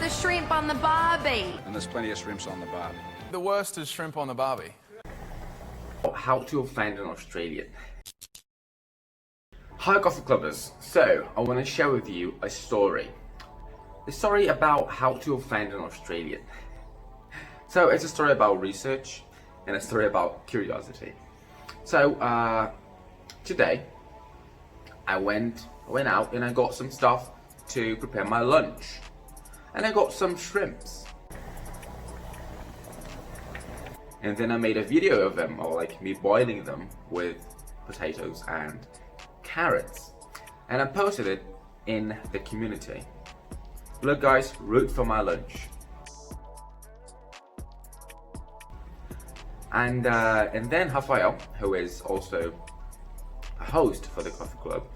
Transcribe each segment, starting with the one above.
another shrimp on the barbie. And there's plenty of shrimps on the barbie. The worst is shrimp on the barbie. How to offend an Australian. Hi Coffee Clubbers, so I want to share with you a story. A story about how to offend an Australian. So it's a story about research and a story about curiosity. So today I went out and I got some stuff to prepare my lunch. And I got some shrimps. And then I made a video of them, or like me boiling them with potatoes and carrots. And I posted it in the community. Look guys, root for my lunch. And then Rafael, who is also a host for the Coffee Club,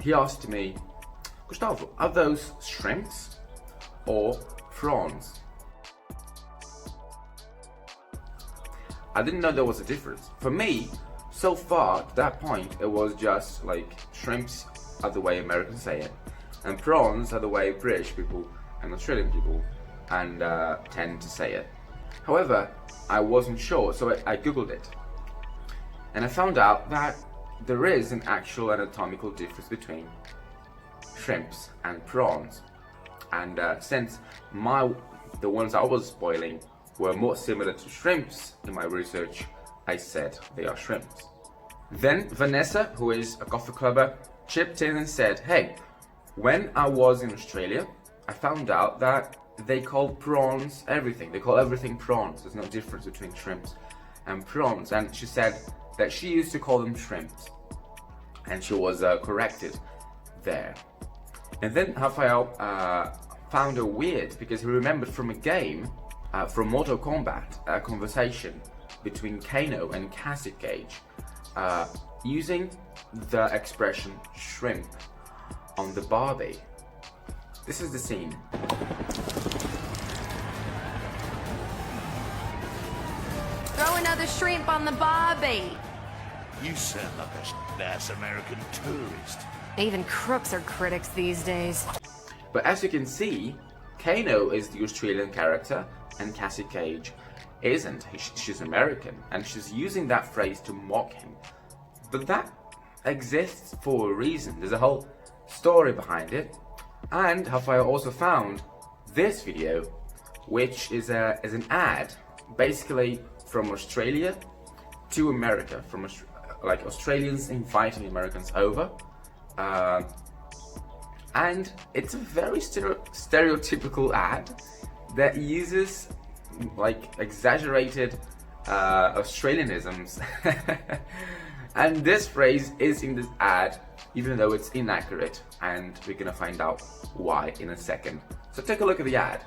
he asked me, Gustavo, are those shrimps or prawns? I didn't know there was a difference. For me, so far, to that point, it was just like shrimps are the way Americans say it, and prawns are the way British people and Australian people tend to say it. However, I wasn't sure, so I googled it. And I found out that there is an actual anatomical difference between shrimps and prawns. And since the ones I was boiling were more similar to shrimps in my research, I said they are shrimps. Then Vanessa, who is a coffee clubber, chipped in and said, hey, when I was in Australia, I found out that they call prawns everything. They call everything prawns. There's no difference between shrimps and prawns. And she said that she used to call them shrimps. And she was corrected there. And then Rafael found it weird because he remembered from a game, from Mortal Kombat, a conversation between Kano and Cassie Cage, using the expression shrimp on the barbie. This is the scene. Throw another shrimp on the barbie. You sound like a ass American tourist. Even crooks are critics these days. But as you can see, Kano is the Australian character and Cassie Cage isn't. She's American, and she's using that phrase to mock him. But that exists for a reason. There's a whole story behind it. And Rafael also found this video, which is an ad, basically from Australia to America, from like Australians inviting Americans over. And it's a very stereotypical ad that uses like exaggerated Australianisms. And this phrase is in this ad, even though it's inaccurate, and we're gonna find out why in a second. So take a look at the ad.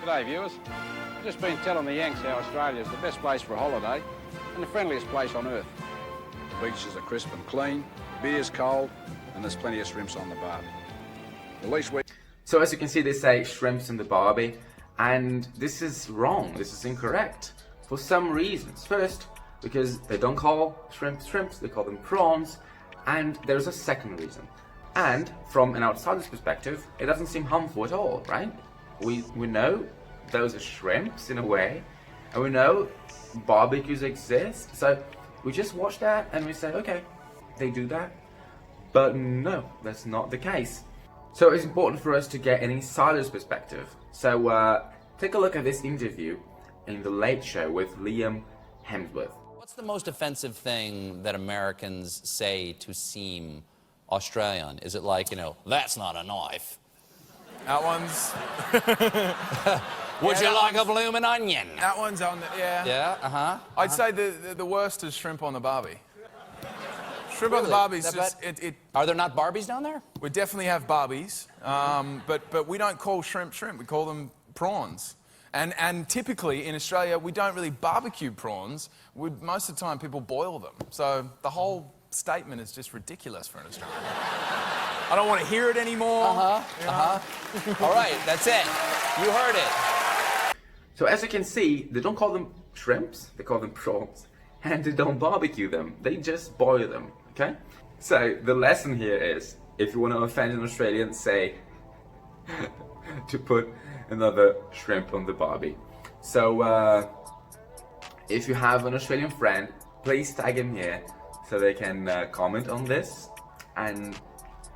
G'day viewers. I've just been telling the Yanks how Australia's the best place for a holiday and the friendliest place on earth. The beaches are crisp and clean, beer's cold, and there's plenty of shrimps on the barbie. At least we... So as you can see, they say shrimps in the barbie, and this is wrong, this is incorrect, for some reasons. First, because they don't call shrimps, they call them prawns, and there's a second reason. And from an outsider's perspective, it doesn't seem harmful at all, right? We know those are shrimps in a way, and we know barbecues exist, so we just watch that and we say, okay, they do that. But no, that's not the case. So it's important for us to get an insider's perspective. So take a look at this interview in The Late Show with Liam Hemsworth. What's the most offensive thing that Americans say to seem Australian? Is it like, you know, that's not a knife? That one's... Would you that like a bloomin' onion? That one's on the... Yeah. Yeah, uh-huh. I'd say the worst is shrimp on the barbie. Shrimp on the Really? barbie is That just... bad? Are there not Barbies down there? We definitely have barbies, but we don't call shrimp, we call them prawns. And typically in Australia, we don't really barbecue prawns. Most of the time, people boil them. So the whole statement is just ridiculous for an Australian. I don't want to hear it anymore. All right, that's it. You heard it. So as you can see, they don't call them shrimps, they call them prawns, and they don't barbecue them, they just boil them, okay? So the lesson here is, if you want to offend an Australian, say to put another shrimp on the barbie. So if you have an Australian friend, please tag him here so they can comment on this. And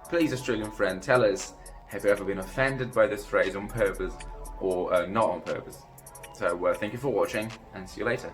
please, Australian friend, tell us, have you ever been offended by this phrase on purpose or not on purpose? So thank you for watching, and see you later.